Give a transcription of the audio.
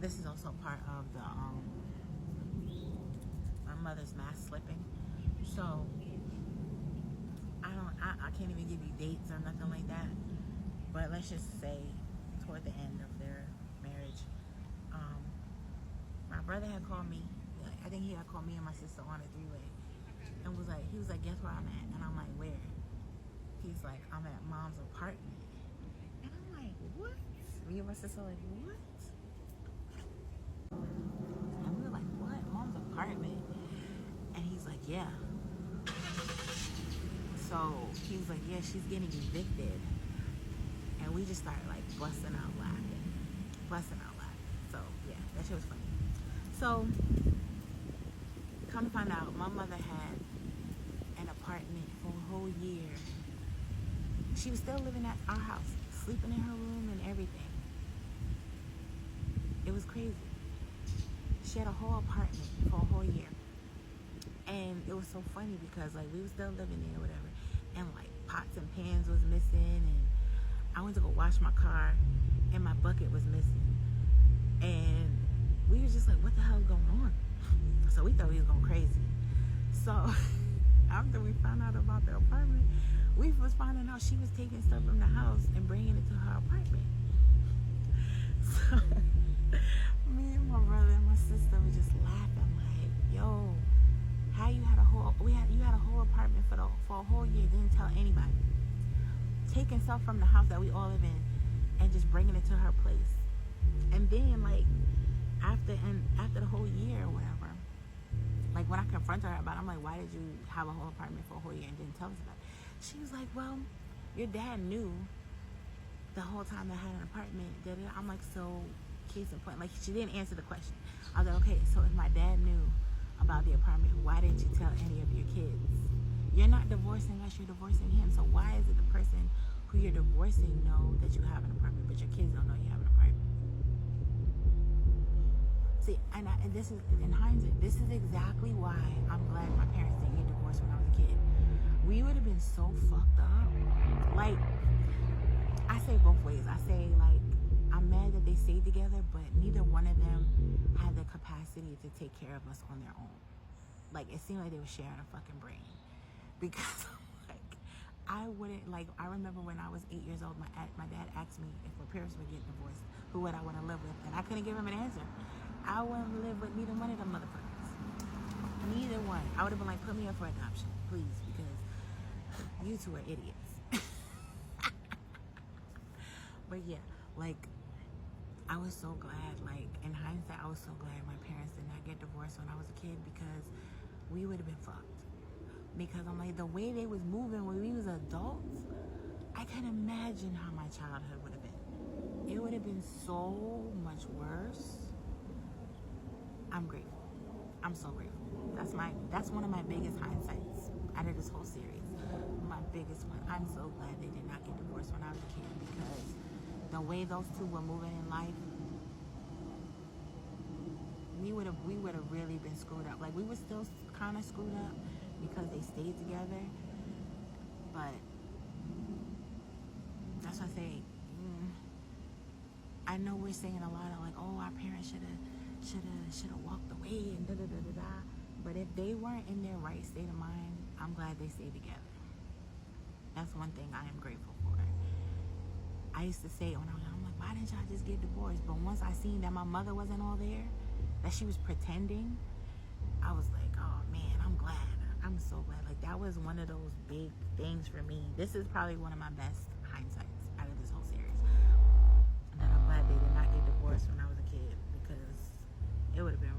this is also part of the my mother's mask slipping. So I can't even give you dates or nothing like that. But let's just say toward the end of their marriage, my brother had called me. I think he had called me and my sister on a three-way, and he was like, guess where I'm at? And I'm like, where? He's like, I'm at mom's apartment. And I'm like, what? Me and my sister like, what? And we were like, what? Mom's apartment? And he's like, yeah. So he was like, yeah, she's getting evicted. And we just started like busting out laughing. So yeah, that shit was funny. So come to find out, my mother had an apartment for a whole year. She was still living at our house, sleeping in her room and everything. It was crazy. She had a whole apartment for a whole year. And it was so funny because like we were still living there or whatever. And like pots and pans was missing, and I went to go wash my car and my bucket was missing. And we was just like, what the hell is going on? So we thought we was going crazy. So after we found out about the apartment, we was finding out she was taking stuff from the house and bringing it to her apartment. So me and my brother and my sister were just laughing like, yo, how you had a whole apartment for a whole year, didn't tell anybody, taking stuff from the house that we all live in and just bringing it to her place. And then like after the whole year or whatever, like when I confronted her about it, I'm like, why did you have a whole apartment for a whole year and didn't tell us about it? She was like, well, your dad knew the whole time I had an apartment. I'm like, so case in point, like she didn't answer the question. I was like, okay, so if my dad knew about the apartment, why didn't you tell any of your kids? You're not divorcing us, you're divorcing him. So why is it the person who you're divorcing know that you have an apartment, but your kids don't know you have an apartment? See, and this is, in hindsight, this is exactly why I'm glad my parents didn't get divorced when I was a kid. We would have been so fucked up. Like, I say both ways. I say, like, I'm mad that they stayed together, but neither one of them had the capacity to take care of us on their own. Like, it seemed like they were sharing a fucking brain. Because, like, I wouldn't, like, I remember when I was 8 years old, my dad asked me if my parents were getting divorced, who would I want to live with? And I couldn't give him an answer. I wouldn't live with neither one of them motherfuckers. Neither one. I would have been like, put me up for adoption, please, because you two are idiots. But yeah, like, I was so glad, like, in hindsight, I was so glad my parents did not get divorced when I was a kid, because we would have been fucked. Because I'm like, the way they was moving when we was adults, I can't imagine how my childhood would have been. It would have been so much worse. I'm grateful. I'm so grateful. That's one of my biggest hindsights out of this whole series. My biggest one. I'm so glad they did not get divorced when I was a kid, because the way those two were moving in life, we would have really been screwed up. Like, we were still kind of screwed up because they stayed together, but that's what I say. I know we're saying a lot of like, oh, our parents should have walked away and da da da da da. But if they weren't in their right state of mind, I'm glad they stayed together. That's one thing I am grateful for. I used to say when I was young, I'm like, why didn't y'all just get divorced? But once I seen that my mother wasn't all there, that she was pretending, I was like, oh man, I'm glad. I'm so glad. Like, that was one of those big things for me. This is probably one of my best hindsights out of this whole series. And I'm glad they did not get divorced when I was a kid, because it would have been